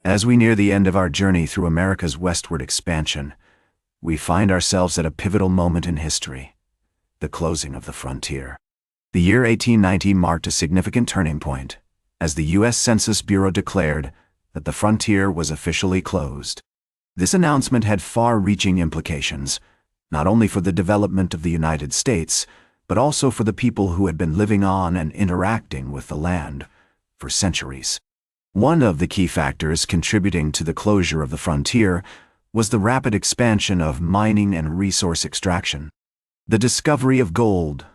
As we near the end of our journey through America's westward expansion, we find ourselves at a pivotal moment in history, the closing of the frontier. The year 1890 marked a significant turning point, as the U.S. Census Bureau declared that the frontier was officially closed. This announcement had far-reaching implications, not only for the development of the United States, but also for the people who had been living on and interacting with the land for centuries. One of the key factors contributing to the closure of the frontier was the rapid expansion of mining and resource extraction. The discovery of gold,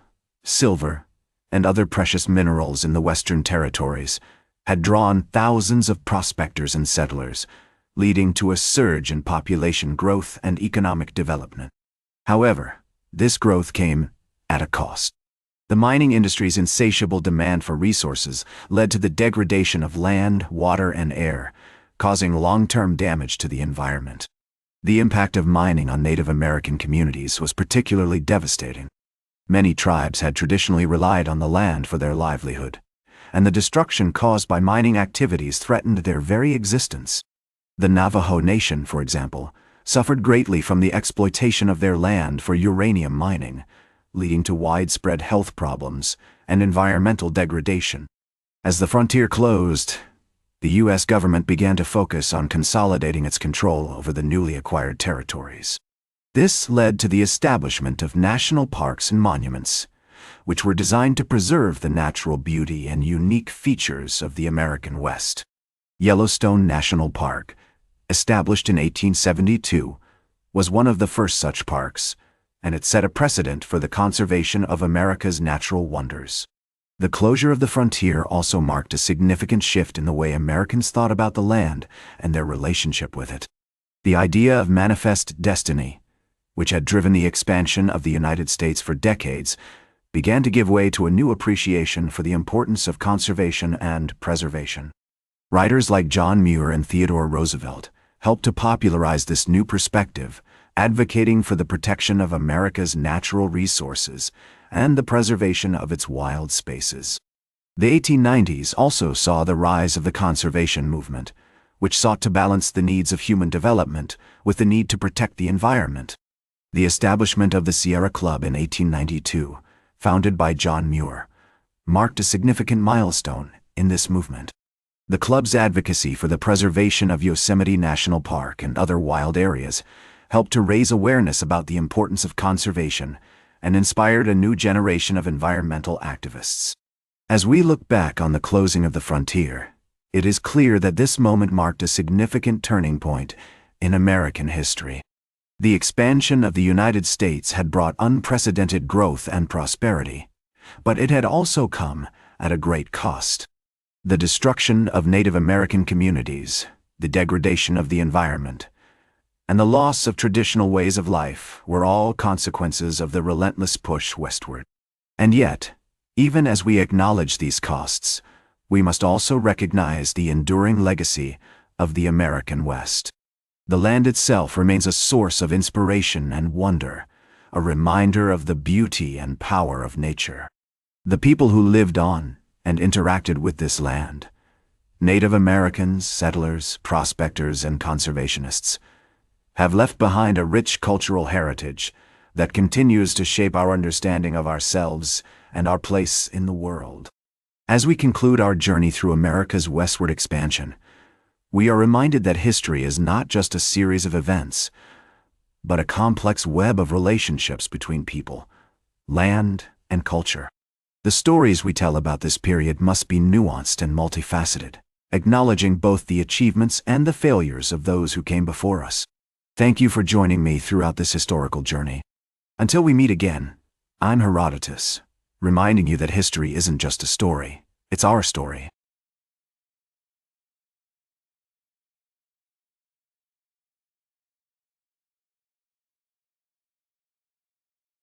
silver, and other precious minerals in the Western territories had drawn thousands of prospectors and settlers, leading to a surge in population growth and economic development. However, this growth came at a cost. The mining industry's insatiable demand for resources led to the degradation of land, water, and air, causing long-term damage to the environment. The impact of mining on Native American communities was particularly devastating. Many tribes had traditionally relied on the land for their livelihood, and the destruction caused by mining activities threatened their very existence. The Navajo Nation, for example, suffered greatly from the exploitation of their land for uranium mining, leading to widespread health problems and environmental degradation. As the frontier closed, the U.S. government began to focus on consolidating its control over the newly acquired territories. This led to the establishment of national parks and monuments, which were designed to preserve the natural beauty and unique features of the American West. Yellowstone National Park, established in 1872, was one of the first such parks, and it set a precedent for the conservation of America's natural wonders. The closure of the frontier also marked a significant shift in the way Americans thought about the land and their relationship with it. The idea of manifest destiny, which had driven the expansion of the United States for decades, began to give way to a new appreciation for the importance of conservation and preservation. Writers like John Muir and Theodore Roosevelt helped to popularize this new perspective, advocating for the protection of America's natural resources and the preservation of its wild spaces. The 1890s also saw the rise of the conservation movement, which sought to balance the needs of human development with the need to protect the environment. The establishment of the Sierra Club in 1892, founded by John Muir, marked a significant milestone in this movement. The club's advocacy for the preservation of Yosemite National Park and other wild areas helped to raise awareness about the importance of conservation and inspired a new generation of environmental activists. As we look back on the closing of the frontier, it is clear that this moment marked a significant turning point in American history. The expansion of the United States had brought unprecedented growth and prosperity, but it had also come at a great cost. The destruction of Native American communities, the degradation of the environment, and the loss of traditional ways of life were all consequences of the relentless push westward. And yet, even as we acknowledge these costs, we must also recognize the enduring legacy of the American West. The land itself remains a source of inspiration and wonder, a reminder of the beauty and power of nature. The people who lived on and interacted with this land, Native Americans, settlers, prospectors, and conservationists, have left behind a rich cultural heritage that continues to shape our understanding of ourselves and our place in the world. As we conclude our journey through America's westward expansion, we are reminded that history is not just a series of events, but a complex web of relationships between people, land, and culture. The stories we tell about this period must be nuanced and multifaceted, acknowledging both the achievements and the failures of those who came before us. Thank you for joining me throughout this historical journey. Until we meet again, I'm Herodotus, reminding you that history isn't just a story, it's our story.